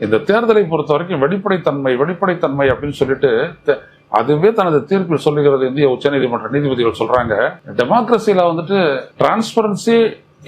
இந்த தேர்தலை பொறுத்த வரைக்கும் வெளிப்படைத்தன்மை அப்படின்னு சொல்லிட்டு அதுவே தனது தீர்ப்பில் சொல்லுகிறது இந்திய உச்சநீதிமன்ற நீதிபதிகள் சொல்றாங்க. டெமோக்ரஸில வந்துட்டு transparency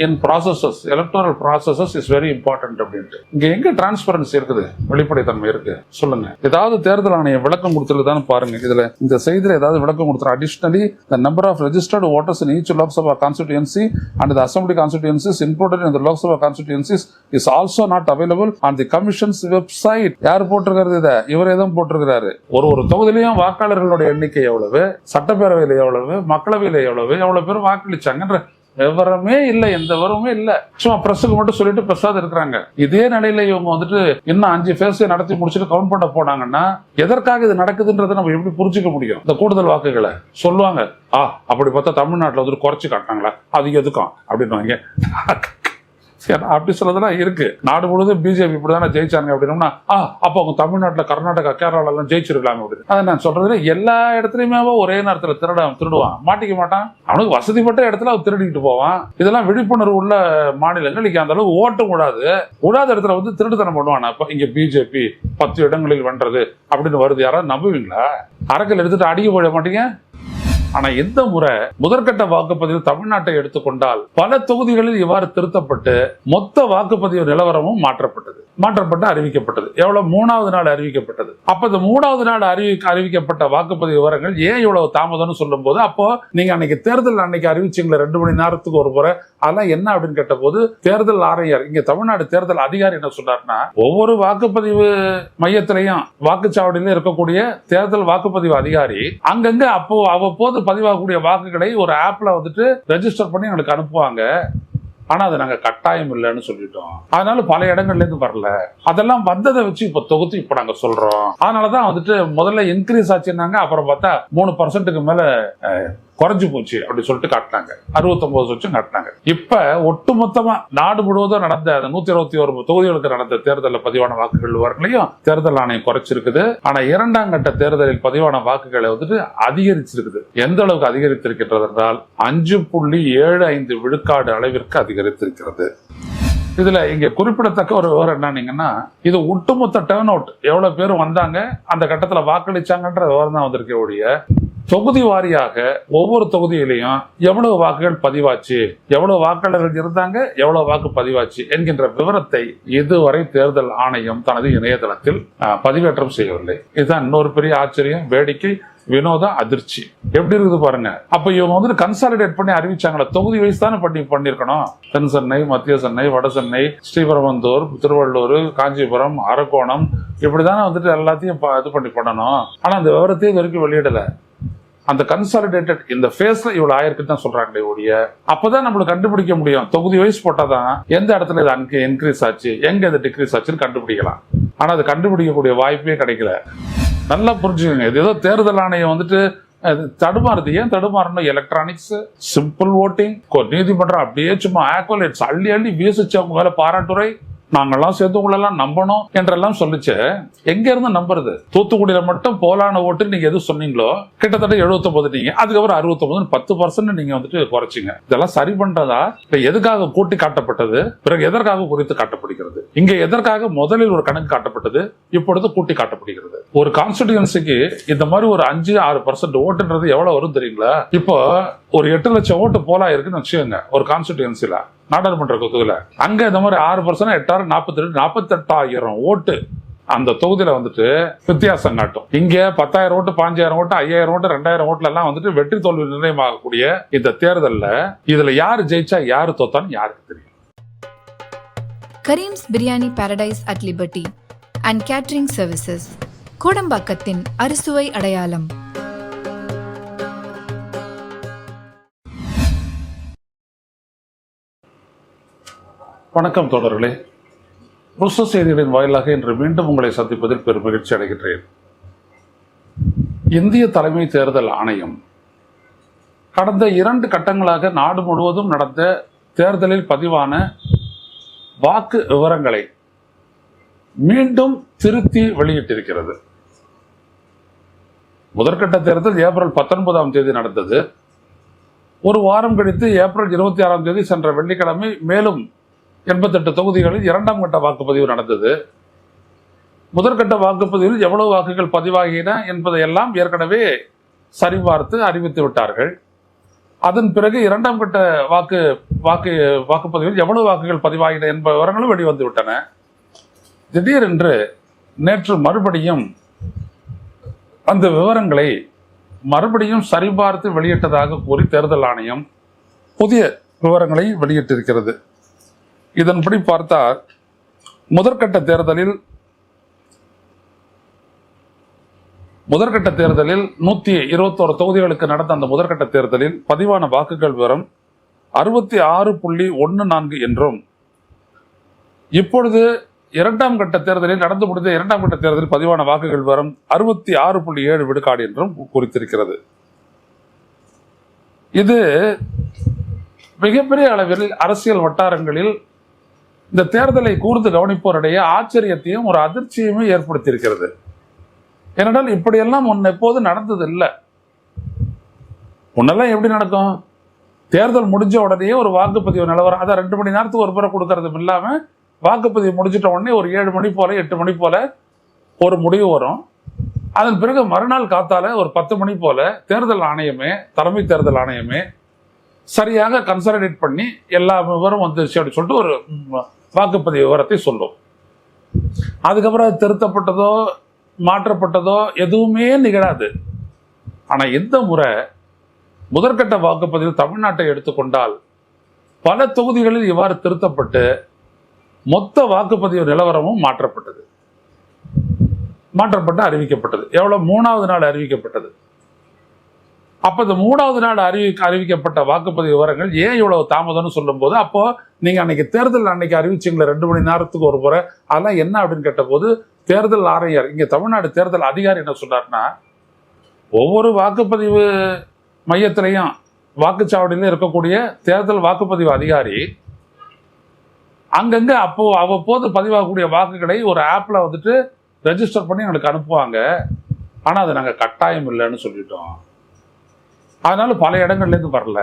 in processes, electoral processes is very important அப்படின்ட்டு. இங்க எங்க டிரான்ஸ்பரன்சி இருக்குது, வெளிப்படைத்தன்மை இருக்கு சொல்லுங்க. ஏதாவது தேர்தல் ஆணையம் விளக்கம் கொடுத்துருதான்னு பாருங்க. இதுல இந்த செய்தியில ஏதாவது விளக்கம் கொடுத்துரு. Additionally, the number of registered voters in each Lok Sabha constituency and the assembly constituencies included in the Lok Sabha constituencies is also not available on the commission's website. யார் போட்டிருக்கிறது இதை? இவர் எதுவும் போட்டிருக்கிறாரு. ஒரு தொகுதியிலையும் வாக்காளர்களுடைய எண்ணிக்கை எவ்வளவு, சட்டப்பேரவையில எவ்வளவு, மக்களவையில எவ்வளவு பேர் வாக்களிச்சாங்கன்ற விவரமே இல்ல, எந்த விவரமே இல்ல. சும்மா பிரஸுக்கு மட்டும் சொல்லிட்டு பிரசாத் இருக்கிறாங்க. இதே நிலையில இவங்க வந்துட்டு இன்னும் 5 ஃபேஸ் நடத்தி முடிச்சுட்டு கவுண்ட் பண்ண போனாங்கன்னா எதற்காக இது நடக்குதுன்றதை நம்ம எப்படி புரிஞ்சுக்க முடியும்? இந்த கூடுதல் வாக்குகளை சொல்லுவாங்க. அப்படி பார்த்தா தமிழ்நாட்டில் வந்துட்டு குறைச்சு காட்டினாங்களா, அது எதுக்கும் அப்படின்னு அப்படி சொல்லதெல்லாம் இருக்கு. நாடு முழுவதும் பிஜேபி இப்படிதானே ஜெயிச்சாங்க அப்படின்னா அப்ப அவங்க தமிழ்நாட்டில், கர்நாடகா, கேரளால எல்லாம் ஜெயிச்சிருக்கலாம் அப்படின்னு. அதை நான் சொல்றது எல்லா இடத்துலயுமே ஒரே நேரத்தில் திருடுவான், மாட்டிக்க மாட்டான். அவனுக்கு வசதிப்பட்ட இடத்துல அவன் திருடிட்டு போவான். இதெல்லாம் விழிப்புணர்வு உள்ள மாநிலங்கள் அந்த அளவு ஓட்டம் விடாத இடத்துல வந்து திருடுத்தனம் பண்ணுவான். அப்ப இங்க பிஜேபி 10 இடங்களில் வென்றது அப்படின்னு வருது. யாராவது நம்புவீங்களா? அரக்கல் எடுத்துட்டு அடிக்க போட மாட்டீங்க. ஆனா இந்த முறை முதற்கட்ட வாக்குப்பதிவு தமிழ்நாட்டை எடுத்துக்கொண்டால் பல தொகுதிகளில் இவ்வாறு திருத்தப்பட்டு மொத்த வாக்குப்பதிவு நிலவரமும் மாற்றப்பட்டு அறிவிக்கப்பட்டது. எவ்வளவு? 3வது நாள் அறிவிக்கப்பட்டது. அப்ப இந்த 3வது நாள் அறிவிக்கப்பட்ட வாக்குப்பதிவு விவரங்கள் ஏன் இவ்வளவு தாமதம்னு சொல்லும் போது, அப்போ நீங்க அன்னைக்கு தேர்தல் அன்னைக்கு அறிவிச்சீங்களா 2 மணி நேரத்துக்கு ஒரு முறை, அதெல்லாம் என்ன அப்படின்னு கேட்ட போது தேர்தல் ஆணையர், இங்க தமிழ்நாடு தேர்தல் அதிகாரி என்ன சொன்னார்னா, ஒவ்வொரு வாக்குப்பதிவு மையத்திலையும் வாக்குச்சாவடியிலும் இருக்கக்கூடிய தேர்தல் வாக்குப்பதிவு அதிகாரி அங்கங்க அவ்வப்போது பதிவாகக்கூடிய வாக்குகளை ஒரு ஆப்ல வந்துட்டு ரெஜிஸ்டர் பண்ணி எங்களுக்கு அனுப்புவாங்க. ஆனா அது நாங்க கட்டாயம் இல்லைன்னு சொல்லிட்டோம். அதனால பல இடங்கள்ல இருந்து வரல. அதெல்லாம் வந்ததை வச்சு இப்ப தொகுத்து இப்ப நாங்க சொல்றோம். அதனாலதான் வந்துட்டு முதல்ல இன்க்ரீஸ் ஆச்சுன்னாங்க, அப்புறம் பார்த்தா 3% மேல குறைஞ்சு போச்சு அப்படி சொல்லிட்டு காட்டினாங்க. 69 காட்டினாங்க. இப்ப ஒட்டுமொத்தமா நாடு முழுவதும் நடந்த 121 தொகுதிகளுக்கு நடந்த தேர்தலில் பதிவான வாக்குகள் விவரங்களையும் தேர்தல் ஆணையம் குறைச்சிருக்குது. ஆனா 2ஆம் கட்ட தேர்தலில் பதிவான வாக்குகளை வந்துட்டு அதிகரிச்சிருக்குது. எந்த அளவுக்கு அதிகரித்திருக்கின்றது என்றால் 5.75 விழுக்காடு அளவிற்கு அதிகரித்திருக்கிறது. இதுல இங்க குறிப்பிடத்தக்க ஒரு விவரம் என்னன்னீங்கன்னா, இது ஒட்டுமொத்த டர்ன் அவுட் எவ்வளவு பேர் வந்தாங்க, அந்த கட்டத்துல வாக்களிச்சாங்கன்ற விவரம் தான் வந்திருக்க ஒழிய தொகுதி வாரியாக ஒவ்வொரு தொகுதியிலையும் எவ்வளவு வாக்குகள் பதிவாச்சு, எவ்வளவு வாக்காளர்கள் இருந்தாங்க, எவ்வளவு வாக்கு பதிவாச்சு என்கின்ற விவரத்தை இதுவரை தேர்தல் ஆணையம் தனது இணையதளத்தில் பதிவேற்றம் செய்யவில்லை. இதுதான் இன்னொரு பெரிய ஆச்சரியம், வேடிக்கை, வினோதம், அதிர்ச்சி. எப்படி இருக்குது பாருங்க. அப்ப இவங்க வந்துட்டு கன்சாலிடேட் பண்ணி அறிவிச்சாங்களா? தொகுதி வயசு தானே பண்ணிருக்கணும். தென் சென்னை, மத்திய சென்னை, வட சென்னை, ஸ்ரீபெரும்புதூர், திருவள்ளூர், காஞ்சிபுரம், அரக்கோணம், இப்படிதானே வந்துட்டு எல்லாத்தையும் இது பண்ணணும். ஆனா அந்த விவரத்தையும் இது வரைக்கும் வெளியிடல. அந்த கன்சாலிடேட்டட் இந்த ஃபேஸ்ல இவ்வளவு ஆயிருக்குன்னு தான் சொல்றாங்களே ஒழிய, அப்பதான் நம்மளுக்கு கண்டுபிடிக்க முடியும். தொகுதி வைஸ் போட்டாதான் எந்த இடத்துல இது அங்க இன்க்ரீஸ் ஆச்சு, எங்க இது டிக்ரீஸ் ஆச்சுன்னு கண்டுபிடிக்கலாம். ஆனா அது கண்டுபிடிக்கக்கூடிய வாய்ப்பே கிடைக்கல. நல்லா புரிஞ்சுக்கோங்க. இது ஏதோ தேர்தல் ஆணையம் வந்துட்டு தடுமாறுது. ஏன் தடுமாறணும்? எலக்ட்ரானிக்ஸ், சிம்பிள் ஓட்டிங், நீதிமன்றம் அப்படியே சும்மா ஆக்வலேட்ஸ் அள்ளி வீசிச்சு அவங்க மேல பாராட்டுரை, நாங்கெல்லாம் சேர்த்து உங்களெல்லாம் நம்பணும் என்றெல்லாம் சொல்லிச்சு. எங்க இருந்து நம்புறது? தூத்துக்குடியில மட்டும் போலான ஓட்டு நீங்க எது சொன்னீங்களோ கிட்டத்தட்ட 79 நீங்க, அதுக்கப்புறம் 69 10% நீங்க வந்துட்டு குறைச்சிங்க. இதெல்லாம் சரி பண்றதா? எதுக்காக கூட்டி காட்டப்பட்டது, பிறகு எதற்காக குறித்து காட்டப்படுகிறது? இங்க எதற்காக முதலில் ஒரு கணக்கு காட்டப்பட்டது, இப்பொழுது கூட்டி காட்டப்படுகிறது? ஒரு கான்ஸ்டிடியூன்சிக்கு இந்த மாதிரி ஒரு 5-6% ஓட்டுன்றது எவ்வளவு வரும் தெரியுங்களா? இப்போ ஒரு 8 லட்சம் ஓட்டு போலா இருக்குன்னு வச்சுக்கோங்க ஒரு கான்ஸ்டிடியூன்சில, நாடாளுமன்ற தொகுதியில. அங்க இந்த மாதிரி 6% 8 48,000 ஓட்டு அந்த தொகுதியில வந்துட்டு வித்தியாசம் காட்டும். இங்க 10,000 ஓட்டு, 5,000 ஓட்டு, 5,000 ஓட்டு, 2,000 ஓட்டுல எல்லாம் வந்துட்டு வெற்றி தோல்வி நிர்ணயமாகக்கூடிய இந்த தேர்தல்ல இதுல யாரு ஜெயிச்சா யாரு தோத்தான்னு யாருக்கு தெரியும்? Karim's biryani paradise at liberty and catering services, கோடம்பாக்கத்தின் அறுசுவை அடையாளம். வணக்கம் தோழர்களே. புருஷ செய்திகளின் வாயிலாக இன்று மீண்டும் உங்களை சந்திப்பதில் பெரும் மகிழ்ச்சி அடைகின்றேன். இந்திய தலைமை தேர்தல் ஆணையம் கடந்த 2 கட்டங்களாக நாடு முழுவதும் நடந்த தேர்தலில் பதிவான வாக்கு விவரங்களை மீண்டும் திருத்தி வெளியிட்டிருக்கிறது. முதற்கட்ட தேர்தல் ஏப்ரல் 19ஆம் தேதி நடந்தது. ஒரு வாரம் கழித்து ஏப்ரல் 26ஆம் தேதி சென்ற வெள்ளிக்கிழமை மேலும் 88 தொகுதிகளில் 2ஆம் கட்ட வாக்குப்பதிவு நடந்தது. முதற்கட்ட வாக்குப்பதிவில் எவ்வளவு வாக்குகள் பதிவாகின என்பதையெல்லாம் ஏற்கனவே சரிபார்த்து அறிவித்து விட்டார்கள். அதன் பிறகு இரண்டாம் கட்ட வாக்குப்பதிவில் எவ்வளவு வாக்குகள் பதிவாகின என்ப விவரங்களும் வெளிவந்து விட்டன. திடீரென்று நேற்று மறுபடியும் அந்த விவரங்களை மறுபடியும் சரிபார்த்து வெளியிட்டதாக கூறி தேர்தல் ஆணையம் புதிய விவரங்களை வெளியிட்டிருக்கிறது. இதன்படி பார்த்தால் முதற்கட்ட தேர்தலில் 121 தொகுதிகளுக்கு நடந்த அந்த முதற்கட்ட தேர்தலில் பதிவான வாக்குகள் விவரம் 66.14 என்றும், இப்பொழுது இரண்டாம் கட்ட தேர்தலில் நடந்து முடிந்த இரண்டாம் கட்ட தேர்தலில் பதிவான வாக்குகள் விவரம் 66.7 விழுக்காடு என்றும் குறித்திருக்கிறது. இது மிகப்பெரிய அளவில் அரசியல் வட்டாரங்களில் இந்த தேர்தலை கூர்ந்து கவனிப்போருடைய ஆச்சரியத்தையும் ஒரு அதிர்ச்சியுமே ஏற்படுத்தியிருக்கிறது. ஏனென்றால் இப்படியெல்லாம் முன்ன எப்போது நடந்தது இல்லை. முன்னெல்லாம் எப்படி நடக்கும்? தேர்தல் முடிஞ்ச உடனே ஒரு வாக்குப்பதிவு நிலவரம், அதை 2 மணி நேரத்துக்கு ஒரு முறை கொடுக்கறதும் இல்லாம வாக்குப்பதிவு முடிஞ்சிட்ட உடனே ஒரு 7 மணி போல 8 மணி போல ஒரு முடிவு வரும். அதன் பிறகு மறுநாள் காத்தால ஒரு 10 மணி போல தேர்தல் ஆணையமே, தலைமை தேர்தல் ஆணையமே சரியாக கன்சாலிடேட் பண்ணி எல்லா விவரம் வந்துருச்சு அப்படின்னு சொல்லிட்டு ஒரு வாக்குப்பதிவு விவரத்தை சொல்லும். அதுக்கப்புறம் அது திருத்தப்பட்டதோ மாற்றப்பட்டதோ எதுவுமே நிகழாது. ஆனா இந்த முறை முதற்கட்ட வாக்குப்பதிவு தமிழ்நாட்டை எடுத்துக்கொண்டால் பல தொகுதிகளில் இவ்வாறு திருத்தப்பட்டு மொத்த வாக்குப்பதிவு நிலவரமும் மாற்றப்பட்டு அறிவிக்கப்பட்டது. எவ்வளவு? 3வது நாள் அறிவிக்கப்பட்டது. அப்ப இந்த 3வது நாள் அறிவிக்கப்பட்ட வாக்குப்பதிவு விவரங்கள் ஏன் இவ்வளவு தாமதம்னு சொல்லும் போது, அப்போ நீங்க அன்னைக்கு தேர்தல் அன்னைக்கு அறிவிச்சிங்களா 2 மணி நேரத்துக்கு ஒரு முறை, அதெல்லாம் என்ன அப்படின்னு கேட்ட போது தேர்தல் ஆணையர், இங்க தமிழ்நாடு தேர்தல் அதிகாரி என்ன சொன்னார்னா, ஒவ்வொரு வாக்குப்பதிவு மையத்திலையும் வாக்குச்சாவடியில இருக்கக்கூடிய தேர்தல் வாக்குப்பதிவு அதிகாரி அங்கங்க அவ்வப்போது பதிவாகக்கூடிய வாக்குகளை ஒரு ஆப்ல வந்துட்டு ரெஜிஸ்டர் பண்ணி எங்களுக்கு அனுப்புவாங்க. ஆனா அது நாங்க கட்டாயம் இல்லைன்னு சொல்லிட்டோம். அதனால பல இடங்கள்ல இருந்து வரல.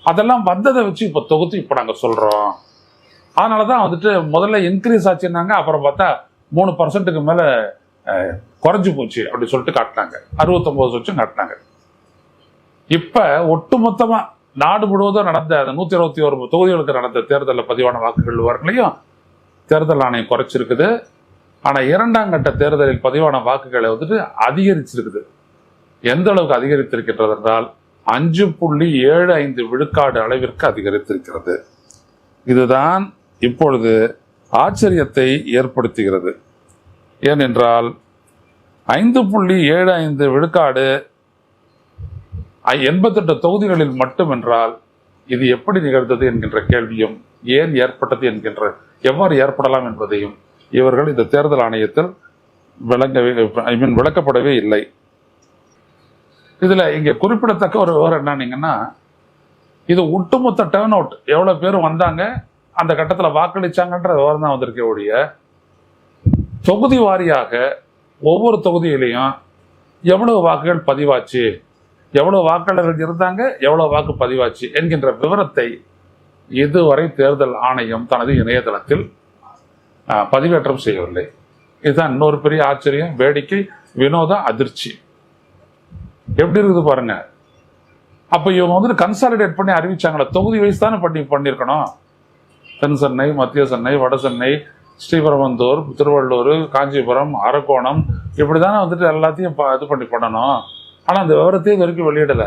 அதெல்லாம் வந்ததை வச்சு இப்ப தொகுத்து இப்ப நாங்க சொல்றோம். அதனாலதான் வந்துட்டு முதல்ல இன்க்ரீஸ் ஆச்சுன்னாங்க, அப்புறம் பார்த்தா 3% மேல குறைஞ்சு போச்சு அப்படின்னு சொல்லிட்டு காட்டினாங்க. 69% காட்டினாங்க. இப்ப ஒட்டுமொத்தமா நாடு முழுவதும் நடந்த 121 தொகுதிகளுக்கு நடந்த தேர்தலில் பதிவான வாக்குகள் விவரங்களையும் தேர்தல் ஆணையம் குறைச்சிருக்குது. ஆனா இரண்டாம் கட்ட தேர்தலில் பதிவான வாக்குகளை வந்துட்டு அதிகரிச்சிருக்குது. எந்த அளவுக்கு அதிகரித்திருக்கின்றது என்றால் 5.75 விழுக்காடு அளவிற்கு அதிகரித்திருக்கிறது. இதுதான் இப்பொழுது ஆச்சரியத்தை ஏற்படுத்துகிறது. ஏனென்றால் 5.75 விழுக்காடு 88 தொகுதிகளில் மட்டும் என்றால் இது எப்படி நிகழ்ந்தது என்கின்ற கேள்வியும், ஏன் ஏற்பட்டது என்கின்ற, எவ்வாறு ஏற்படலாம் என்பதையும் இவர்கள் இந்த தேர்தல் ஆணையத்தில் விளக்கப்படவே இல்லை. இதுல இங்க குறிப்பிடத்தக்க ஒரு விவரம் என்னன்னீங்கன்னா, இது ஒட்டுமொத்த டர்ன் அவுட் எவ்வளவு பேர் வந்தாங்க, அந்த கட்டத்தில் வாக்களிச்சாங்கன்ற விவரம் தான் வந்திருக்க ஒழிய தொகுதி வாரியாக ஒவ்வொரு தொகுதியிலையும் எவ்வளவு வாக்குகள் பதிவாச்சு, எவ்வளவு வாக்காளர்கள் இருந்தாங்க, எவ்வளவு வாக்கு பதிவாச்சு என்கின்ற விவரத்தை இதுவரை தேர்தல் ஆணையம் தனது இணையதளத்தில் பதிவேற்றம் செய்யவில்லை. இதுதான் இன்னொரு பெரிய ஆச்சரியம், வேடிக்கை, வினோதம், அதிர்ச்சி. எப்படி இருக்குது பாருங்க. அப்ப இவங்க வந்துட்டு கன்சாலிடேட் பண்ணி அறிவிச்சாங்களா? தொகுதி வயசு தானே பண்ணியிருக்கணும். தென் சென்னை, மத்திய சென்னை, வட சென்னை, ஸ்ரீபெரும்புதூர், திருவள்ளூர், காஞ்சிபுரம், அரக்கோணம், இப்படிதானே வந்துட்டு எல்லாத்தையும் இது பண்ணி பண்ணணும். ஆனா அந்த விவரத்தையும் இது வரைக்கும் வெளியிடல.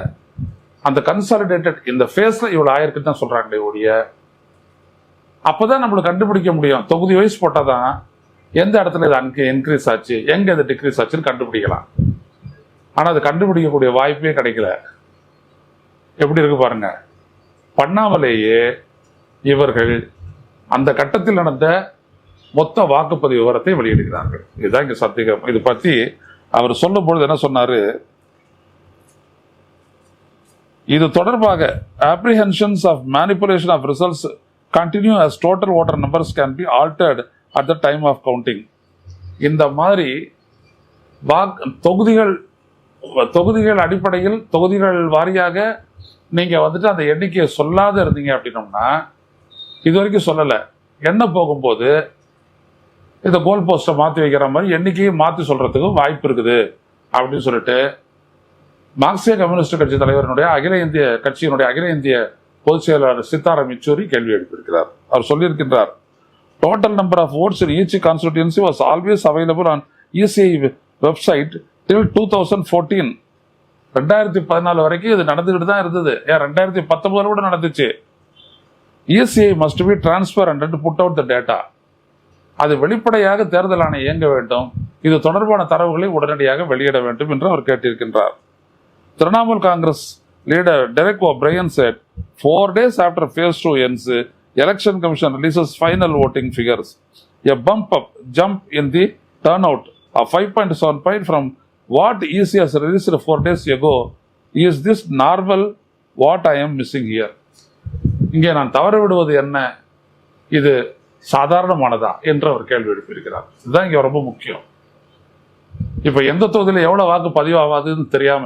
அந்த கன்சாலிடேட்டட் இந்த ஃபேஸ்ல இவ்வளவு ஆயிருக்கு தான் சொல்றாங்களே ஒழிய, அப்பதான் நம்மளுக்கு கண்டுபிடிக்க முடியும். தொகுதி வைஸ் போட்டாதான் எந்த இடத்துல இது இன்க்ரீஸ் ஆச்சு, எங்க இது டிக்ரீஸ் ஆச்சுன்னு கண்டுபிடிக்கலாம். ஆனா அது கண்டுபிடிக்கக்கூடிய வாய்ப்பே கிடைக்கல. எப்படி இருக்கு பாருங்க. பண்ணாமலேயே இவர்கள் அந்த கட்டத்தில் நடந்த மொத்த வாக்குப்பதிவு விவரத்தை வெளியிடுகிறார்கள். இதுதான் இங்க சந்தேகம். இது பத்தி அவர் சொல்லும் பொழுது என்ன சொன்னாரு, இது தொடர்பாக apprehensions of manipulation of results continue as total voter numbers can be altered at the time of counting. இந்த மாதிரி தொகுதிகள் அடிப்படையில் தொகுதிகள் வாரியாக நீங்க வந்துட்டு அந்த எண்ணிக்கையை சொல்லாத இருந்தீங்க அப்படின்னோம்னா, இது வரைக்கும் சொல்லல, எண்ண போகும்போது இந்த கோல் போஸ்ட்டை மாற்றி வைக்கிற மாதிரி எண்ணிக்கையை மாற்றி சொல்றதுக்கு வாய்ப்பு இருக்குது அப்படின்னு சொல்லிட்டு மார்க்சிய கம்யூனிஸ்ட் கட்சி தலைவருடைய அகில இந்திய பொதுச் செயலாளர் சீதாராம் யெச்சூரி கேள்வி எழுப்பியிருக்கிறார். அவர் சொல்லியிருக்கின்றார், total number of votes in each constituency was always available on ECI website till 2014. 2014 வரைக்கும் இது நடந்துகிட்டு தான் இருந்தது. 2019 கூட நடந்துச்சு. ECI must be transparent and put out the data. அது வெளிப்படையாக தேர்தல் ஆணையம் இயங்க வேண்டும், இது தொடர்பான தரவுகளை உடனடியாக வெளியிட வேண்டும் என்று அவர் கேட்டிருக்கின்றார். Trinamool Congress leader Derek O'Brien said, 4 days after phase 2 ends, Election Commission releases final voting figures. A jump in the turnout of 5.7 point from what EC has released 4 days ago. Is this normal? What I am missing here? இங்கே நான் தவற விடுவது என்ன, இது சாதாரணமானதா என்று அவர் கேள்வி எழுப்பியிருக்கிறார். இதுதான் இங்க ரொம்ப முக்கியம். இப்ப எந்த தொகுதியில் எவ்வளவு வாக்கு பதிவாகாதுன்னு தெரியாம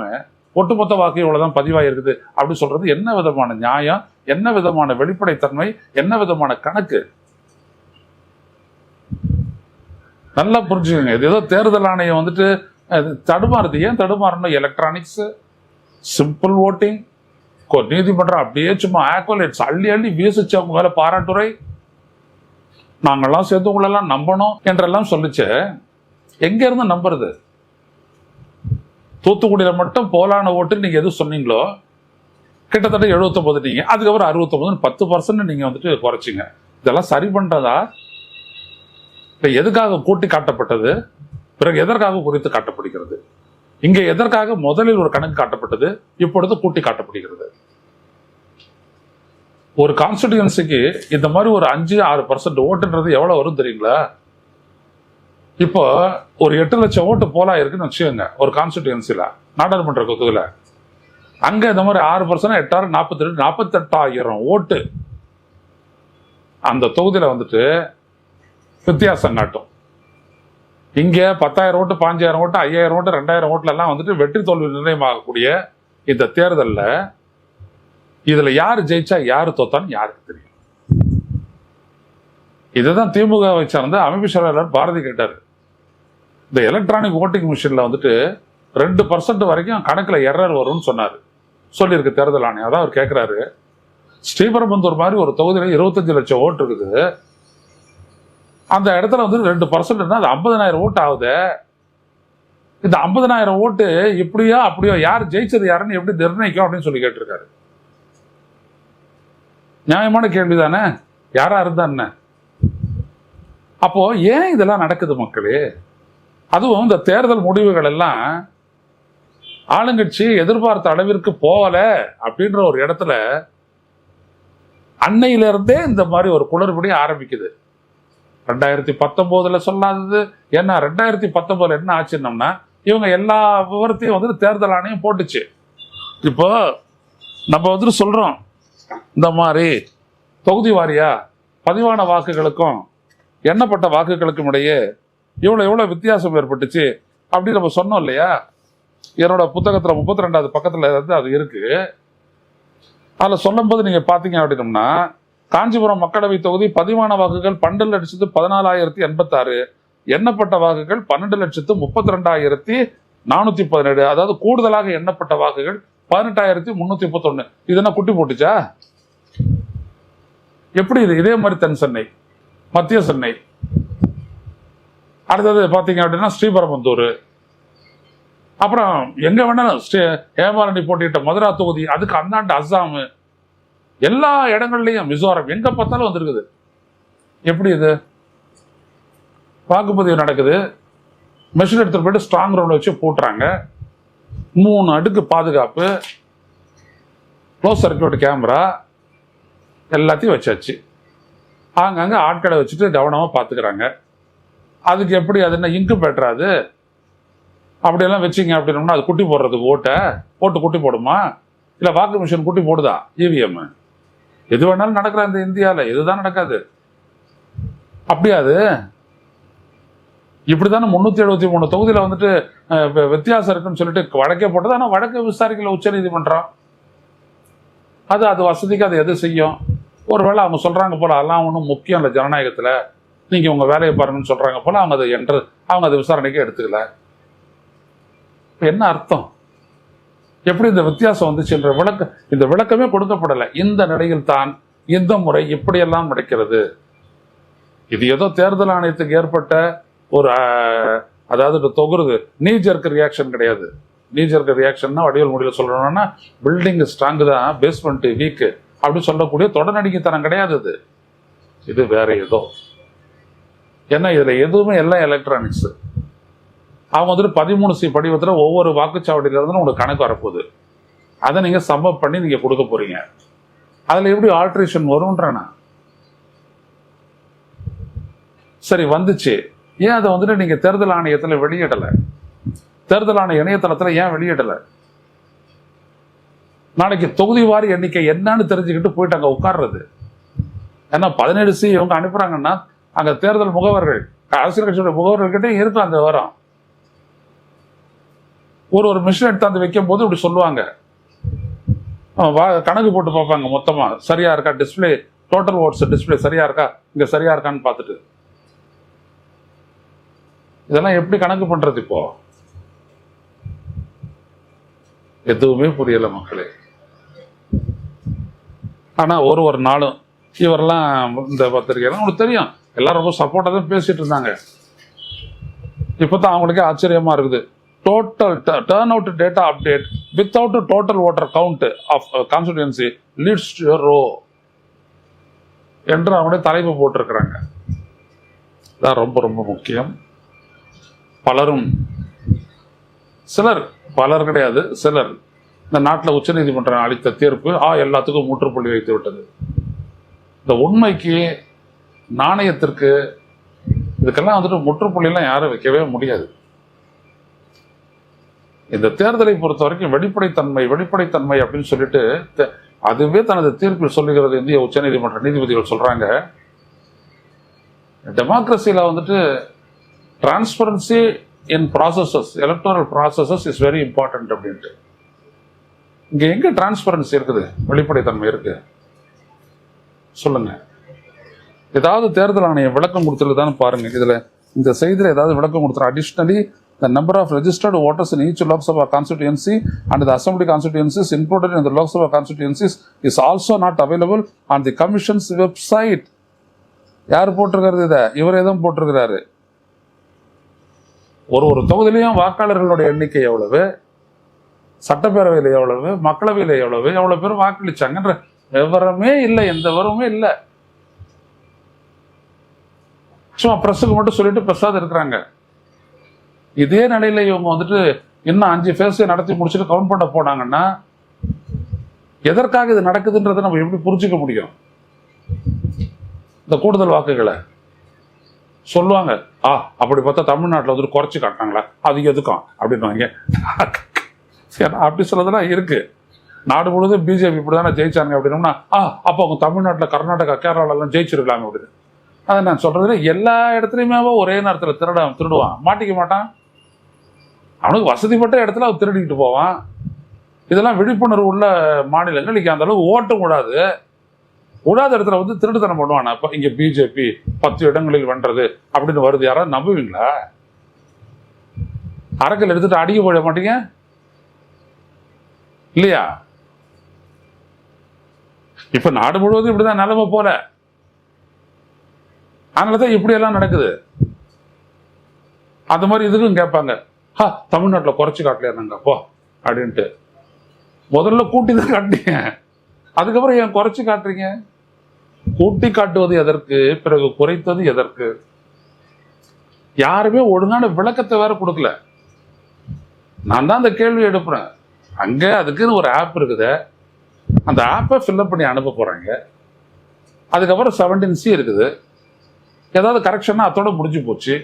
ஒட்டுமொத்த வாக்கு இவ்வளவுதான் பதிவாயிருக்குது அப்படி சொல்றது என்ன விதமான நியாயம், என்ன விதமான வெளிப்படைத்தன்மை, என்ன விதமான கணக்கு? நல்லா புரிஞ்சுக்கோங்க. இது ஏதோ தேர்தல் ஆணையம் வந்துட்டு தடுமாறுது. ஏன் தடுமாறணும்? எலக்ட்ரானிக்ஸ், சிம்பிள் ஓட்டிங், நீதிமன்றம் அப்படியே சும்மா ஆக்வலேட்ஸ் அள்ளி அள்ளி வீசிச்சு அவங்க மேல பாராட்டுரை, நாங்கெல்லாம் சேர்ந்து உங்களெல்லாம் நம்பணும் என்றெல்லாம் சொல்லிச்சு. எங்க இருந்து நம்புறது? தூத்துக்குடியில மட்டும் போலான ஓட்டு நீங்க எது சொன்னீங்களோ கிட்டத்தட்ட 79 நீங்க, அதுக்கப்புறம் 69 10% நீங்க வந்துட்டு குறைச்சிங்க. இதெல்லாம் சரி பண்றதா? எதுக்காக கூட்டி காட்டப்பட்டது, பிறகு எதற்காக குறித்து காட்டப்படுகிறது? இங்க எதற்காக முதலில் ஒரு கணக்கு காட்டப்பட்டது, இப்பொழுது கூட்டி காட்டப்படுகிறது? ஒரு கான்ஸ்டிடியூன்சிக்கு இந்த மாதிரி ஒரு 5-6% ஓட்டுன்றது எவ்வளவு வரும் தெரியுங்களா? இப்போ ஒரு 8 லட்சம் ஓட்டு போலா இருக்குன்னு வச்சுக்கோங்க ஒரு கான்ஸ்டிடியூன்சில, நாடாளுமன்ற தொகுதியில. அங்க இந்த மாதிரி 6% 8 42 48,000 ஓட்டு அந்த தொகுதியில வந்துட்டு வித்தியாசம் காட்டும். இங்க 10,000 ஓட்டு, 5,000 ஓட்டு, 5,000 ஓட்டு, 2,000 ஓட்டுல எல்லாம் வந்துட்டு வெற்றி தோல்வி நிர்ணயமாகக்கூடிய இந்த தேர்தல்ல இதுல யாரு ஜெயிச்சா யாரு தோத்தான்னு யாருக்கு தெரியும்? இதுதான் திமுகவை சார்ந்த அமைப்பு செயலாளர் பாரதி கேட்டாரு. இந்த எலக்ட்ரானிக் ஓட்டிங் மிஷின்ல வந்துட்டு 2% வரைக்கும் கணக்குல எரர் வரும்னு சொன்னாரு, சொல்லியிருக்கு தேர்தல் ஆணையம். அதான் அவர் கேட்கிறாரு, ஸ்ரீபெரும்புதூர் மாதிரி ஒரு தொகுதியில 25 லட்சம் ஓட்டு இருக்குது, அந்த இடத்துல வந்து 2% அது 50,000 ஓட்டு ஆகுது. இந்த 50,000 ஓட்டு இப்படியோ அப்படியோ யார் ஜெயிச்சது யாருன்னு எப்படி நிர்ணயிக்கும் அப்படின்னு சொல்லி கேட்டிருக்காரு. நியாயமான கேள்விதானே, யாரா இருந்தா என்ன? அப்போ ஏன் இதெல்லாம் நடக்குது மக்களே? அதுவும் இந்த தேர்தல் முடிவுகள் எல்லாம் ஆளுங்கட்சி எதிர்பார்த்த அளவிற்கு போகல அப்படின்ற ஒரு இடத்துல அன்னையில இருந்தே இந்த மாதிரி ஒரு குளறுபடி ஆரம்பிக்குது. 2019 சொல்லாதது ஏன்னா 2019 என்ன ஆச்சுன்னோம்னா இவங்க எல்லா விவரத்தையும் வந்து தேர்தல் ஆணையம் போட்டுச்சு. இப்போ நம்ம வந்துட்டு சொல்றோம், இந்த மாதிரி தொகுதி வாரியா பதிவான வாக்குகளுக்கும் எண்ணப்பட்ட வாக்குகளுக்கும் இடையே எவ்வளவு வித்தியாசம் ஏற்பட்டுச்சு அப்படின்னு நம்ம சொன்னோம் இல்லையா? என்னோட புத்தகத்துல 32வது பக்கத்துல இருந்து அது இருக்கு. அதுல சொல்லும் போது நீங்க பாத்தீங்க அப்படின்னம்னா, காஞ்சிபுரம் மக்களவை தொகுதி பதிவான வாக்குகள் 12,14,086, எண்ணப்பட்ட வாக்குகள் 12,32,417. அதாவது கூடுதலாக எண்ணப்பட்ட வாக்குகள் 18,331. இது என்ன குட்டி போட்டுச்சா? எப்படி இது? இதே மாதிரி தென் சென்னை, மத்திய சென்னை, அடுத்தது பாத்தீங்க அப்படின்னா ஸ்ரீபெரும்புதூர், அப்புறம் எங்க வேணாலும் ஹேமாரண்டி போட்டியிட்ட மதுரா தொகுதி, அதுக்கு அந்தாண்டு அஸ்ஸாம், எல்லா இடங்கள்லயும் மிசோரம், எங்க பார்த்தாலும் வந்திருக்குது. எப்படி இது? வாக்குப்பதிவு நடக்குது, மெஷின் எடுத்துட்டு போயிட்டு ஸ்ட்ராங் ரூம்ல வச்சு போட்டுறாங்க, 3 அடுக்கு பாதுகாப்பு, க்ளோஸ் சர்க்யூட் கேமரா எல்லாத்தையும் வச்சாச்சு. அங்கங்க ஆட்களை வச்சுட்டு கவனமா பாத்துக்கிறாங்க. அதுக்கு எப்படி அது என்ன இங்கு பெற்றாது? அப்படியெல்லாம் வச்சிங்க அப்படின்னா அது குட்டி போடுறதுக்கு போட்டு குட்டி போடுமா? இல்ல வாக்கு மிஷின் குட்டி போடுதா? இவிஎம் எது வேணாலும் நடக்கிற இந்த இந்தியாவில் இதுதான் நடக்காது. அப்படியாது இப்படித்தானே 373 தொகுதியில வந்துட்டு வித்தியாசம் இருக்குன்னு சொல்லிட்டு வழக்கே போட்டது. ஆனா வழக்கு விசாரிக்கல உச்ச நீதிமன்றம். அது வசதிக்கு அது எது செய்யும்? ஒருவேளை அவங்க சொல்றாங்க போல அதெல்லாம் ஒன்றும் முக்கியம் இல்லை ஜனநாயகத்துல, நீங்க உங்க வேலையை பாருங்கன்னு சொல்றாங்க போல அவங்க அதை விசாரணைக்கே எடுத்துக்கல. என்ன அர்த்தம்? எப்படி இந்த வித்தியாசம் வந்துச்சுன்ற இந்த விளக்கமே கொடுக்கப்படலை. இந்த நிலையில் தான் இந்த முறை இப்படியெல்லாம் நடக்கிறது. இது ஏதோ தேர்தல் ஆணையத்துக்கு ஏற்பட்ட ஒரு அதாவது தொகுறது நீஜர்க்கு ரியாக்ஷன் கிடையாது. நீஜர்க்கு ரியாக்ஷன்னா வடிவல் மொழியில் சொல்லணும்னா பில்டிங் ஸ்ட்ராங் தான், பேஸ்மெண்ட் வீக் அப்படி சொல்லக்கூடிய தொடர்நடிக்கைத்தனம் கிடையாது. இது வேற ஏதோ. ஏன்னா இதுல எதுவுமே எல்லாம் எலக்ட்ரானிக்ஸ். அவங்க வந்துட்டு 13C படிவத்தில் ஒவ்வொரு வாக்குச்சாவடியில இருந்து உங்களுக்கு கணக்கு வரப்போகுது. அதை நீங்க சம்மப் பண்ணி நீங்க கொடுக்க போறீங்க. அதுல எப்படி ஆல்ட்ரேஷன் வரும்ன்றனா? சரி வந்துச்சு, ஏன் அதை வந்துட்டு நீங்க தேர்தல் ஆணையத்தில் வெளியிடல? தேர்தல் ஆணைய இணையதளத்துல ஏன் வெளியிடல? நாளைக்கு தொகுதி வாரி எண்ணிக்கை என்னன்னு தெரிஞ்சுக்கிட்டு போயிட்டு அங்க உட்கார்றது. ஏன்னா 17C இவங்க அனுப்புறாங்கன்னா அங்க தேர்தல் முகவர்கள், அரசியல் கட்சியோட முகவர்கள்கிட்ட இருக்கும் அந்த விவரம். ஒரு மிஷின் எடுத்தாந்து வைக்கும் போது இப்படி சொல்லுவாங்க, கணக்கு போட்டு பார்ப்பாங்க மொத்தமா சரியா இருக்கா, டிஸ்பிளே டோட்டல் ஓட்ஸ் டிஸ்பிளே சரியா இருக்கா, இங்க சரியா இருக்கான்னு பார்த்துட்டு. இதெல்லாம் எப்படி கணக்கு பண்றது? இப்போ எதுவுமே புரியல மக்களே. ஆனா ஒரு நாளும் இவரெல்லாம் இந்த பத்திரிகைலாம் உங்களுக்கு தெரியும், எல்லாரும் ரொம்ப சப்போர்ட்டா தான் பேசிட்டு இருந்தாங்க. இப்பதான் அவங்களுக்கே ஆச்சரியமா இருக்குது. Total turnout data update without total voter count of constituency leads to a row என்று அவங்களே தலைப்பு போட்டிருக்கிறாங்க. இதான் ரொம்ப ரொம்ப முக்கியம். பலர் கிடையாது, சிலர் இந்த நாட்டில் உச்சநீதிமன்றம் அளித்த தீர்ப்பு எல்லாத்துக்கும் முற்றுப்புள்ளி வைத்து விட்டது. இந்த உண்மைக்கு, நாணயத்திற்கு, இதுக்கெல்லாம் வந்துட்டு முற்றுப்புள்ளிலாம் யாரும் வைக்கவே முடியாது. இந்த தேர்தலை பொறுத்த வரைக்கும் வெளிப்படைத்தன்மை அப்படின்னு சொல்லிட்டு அதுவே தனது தீர்ப்பில் சொல்லுகிறது இந்திய உச்சநீதிமன்ற நீதிபதிகள் சொல்றாங்க. டெமோக்ரஸில வந்துட்டு transparency in processes, electoral processes is very important அப்படின்ட்டு. இங்க எங்க டிரான்ஸ்பரன்சி இருக்குது, வெளிப்படைத்தன்மை இருக்கு? சொல்லுங்க. ஏதாவது தேர்தல் ஆணையம் விளக்கம் கொடுத்துருதான்னு பாருங்க. இதுல இந்த செய்தியில ஏதாவது விளக்கம் கொடுத்துரு. Additionally the number of registered voters in each Lok Sabha constituency and the assembly constituencies included in the Lok Sabha constituencies is also not available on the commission's website. யார் போட்டிருக்கிறது? இதை இவர் எதுவும் போட்டிருக்கிறாரு. ஒரு தொகுதியிலையும் வாக்காளர்களுடைய எண்ணிக்கை எவ்வளவு, சட்டப்பேரவையில் எவ்வளவு, மக்களவையில் எவ்வளவு பேர் வாக்களிச்சாங்கன்ற விவரமே இல்லை, எந்த விவரமே இல்லை. சும்மா பிரஸுக்கு மட்டும் சொல்லிட்டு பிரசாத் இருக்கிறாங்க. இதே நிலையில இவங்க வந்துட்டு இன்னும் 5 ஃபேஸ் நடத்தி முடிச்சுட்டு கவுண்ட் பண்ண போனாங்கன்னா எதற்காக இது நடக்குதுன்றதை நம்ம எப்படி புரிஞ்சுக்க முடியும்? இந்த கூடுதல் வாக்குகளை சொல்லுவாங்க. அப்படி பார்த்தா தமிழ்நாட்டில் வந்துட்டு குறைச்சி காட்டினாங்களா, அது எதுக்கும் அப்படின்வாங்க. அப்படி சொல்லதெல்லாம் இருக்கு. நாடு முழுவதும் பிஜேபி இப்படிதானே ஜெயிச்சாங்க அப்படின்னோம்னா அப்போ அவங்க தமிழ்நாட்டில், கர்நாடகா, கேரளாலாம் ஜெயிச்சிருக்கலாங்க அப்படின்னு. அதை நான் சொல்றதுல எல்லா இடத்துலையுமே ஒரே நேரத்தில் திருடுவான், மாட்டிக்க மாட்டான். அவனுக்கு வசதிப்பட்ட இடத்துல அவன் திருடிக்கிட்டு போவான். இதெல்லாம் விழிப்புணர்வு உள்ள மாநிலங்கள் இங்கே அந்த அளவுக்கு ஓட்டம் விடாத இடத்துல வந்து திருடுத்தனம் பண்ணுவானா? அப்ப இங்க பிஜேபி 10 இடங்களில் வென்றது அப்படின்னு வருது, யாராவது நம்புவீங்களா? அரக்கல் எடுத்துட்டு அடிக்க போட மாட்டீங்க இல்லையா? இப்ப நாடு முழுவதும் இப்படிதான் நிலைமை போல. அதனாலதான் இப்படி எல்லாம் நடக்குது. அந்த மாதிரி இதுக்கும் கேட்பாங்க, தமிழ்நாட்டில் குறைச்சி காட்டலையாங்க போ அப்படின்ட்டு. முதல்ல கூட்டி தான் காட்டீங்க, அதுக்கப்புறம் ஏன் குறைச்சி காட்டுறீங்க? கூட்டி காட்டுவது எதற்கு, பிறகு குறைத்தது எதற்கு? யாருமே ஒழுங்கான விளக்கத்தை வேற கொடுக்கல. நான் தான் அந்த கேள்வி எடுப்புறேன். அங்க அதுக்குன்னு ஒரு ஆப் இருக்குது, அந்த ஆப்பை ஃபில்அப் பண்ணி அனுப்ப போறாங்க. அதுக்கப்புறம் 17C இருக்குது. ஏதாவது கரெக்ஷன்னா அதோட முடிஞ்சு போச்சு.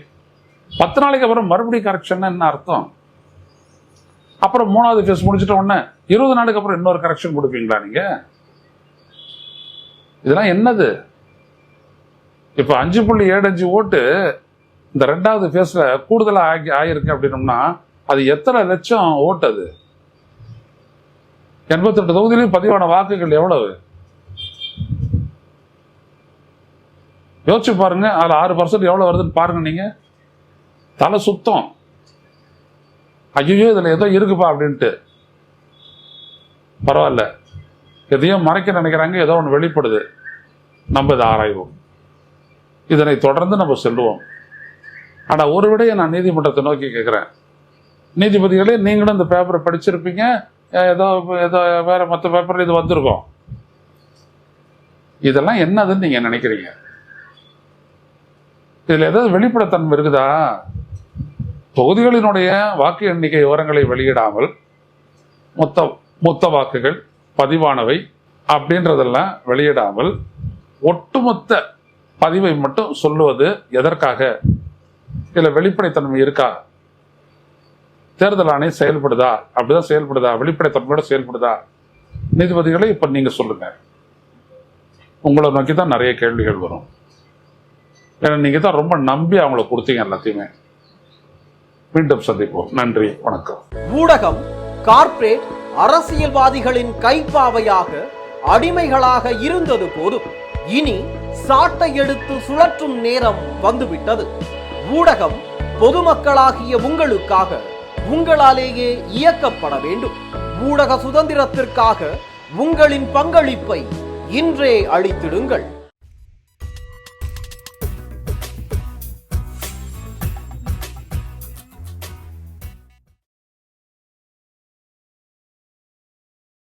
10 நாளைக்கு அப்புறம் மறுபடியும் கரெக்ஷன் என்ன அர்த்தம்? அப்புறம் 3வது ஃபேஸ் முடிச்சுட்ட உடனே 20 நாளுக்கு அப்புறம் இன்னொரு கரெக்ஷன் கொடுப்பீங்களா நீங்க? இதெல்லாம் என்னது? இப்ப 5.75 ஓட்டு இந்த 2வது ஃபேஸ்ல கூடுதலா ஆயிருக்கு அப்படின்னோம்னா அது எத்தனை லட்சம் ஓட்டு? அது 88 தொகுதியிலும் பதிவான வாக்குகள் எவ்வளவு? யோசிச்சு பாருங்க, அதில் 6% எவ்வளோ வருதுன்னு பாருங்க. நீங்க தலை சுத்தம், ஐயோ இதில் ஏதோ இருக்குப்பா அப்படின்ட்டு. பரவாயில்ல, எதையோ மறைக்க நினைக்கிறாங்க, ஏதோ ஒன்று வெளிப்படுது, நம்ம இதை ஆராய்வோம், இதனை தொடர்ந்து நம்ம செல்லுவோம். ஆனால் ஒரு விடையை நான் நீதிமன்றத்தை நோக்கி கேட்குறேன். நீதிபதிகளே, நீங்களும் இந்த பேப்பரை படிச்சிருப்பீங்க, ஏதோ ஏதோ வேற மற்ற பேப்பர் இது வந்திருக்கும். இதெல்லாம் என்னதுன்னு நீங்க நினைக்கிறீங்க? இதுல ஏதாவது வெளிப்படைத்தன்மை இருக்குதா? தொகுதிகளினுடைய வாக்கு எண்ணிக்கை விவரங்களை வெளியிடாமல் மொத்த வாக்குகள் பதிவானவை அப்படின்றதெல்லாம் வெளியிடாமல் ஒட்டுமொத்த பதிவை மட்டும் சொல்லுவது எதற்காக? இதுல வெளிப்படைத்தன்மை இருக்கா? தேர்தல் ஆணையம் செயல்படுதா? அப்படிதான் செயல்படுதா? வெளிப்படைத்தன்மையோட செயல்படுதா? நீதிபதிகளை இப்ப நீங்க சொல்லுங்க. உங்களை நோக்கி தான் நிறைய கேள்விகள் வரும். ஏன்னா நீங்க தான் ரொம்ப நம்பி அவங்களை கொடுத்தீங்க எல்லாத்தையுமே. மீண்டும் சந்திப்போம். நன்றி, வணக்கம். ஊடகம் கார்ப்பரேட் அரசியல்வாதிகளின் கைப்பாவையாக அடிமைகளாக இருந்தது போதும், இனி சாட்டை எடுத்து சுழற்றும் நேரம் வந்துவிட்டது. ஊடகம் பொதுமக்களாகிய உங்களுக்காக, உங்களாலேயே இயக்கப்பட வேண்டும். ஊடக சுதந்திரத்திற்காக உங்களின் பங்களிப்பை இன்றே அளித்திடுங்கள்.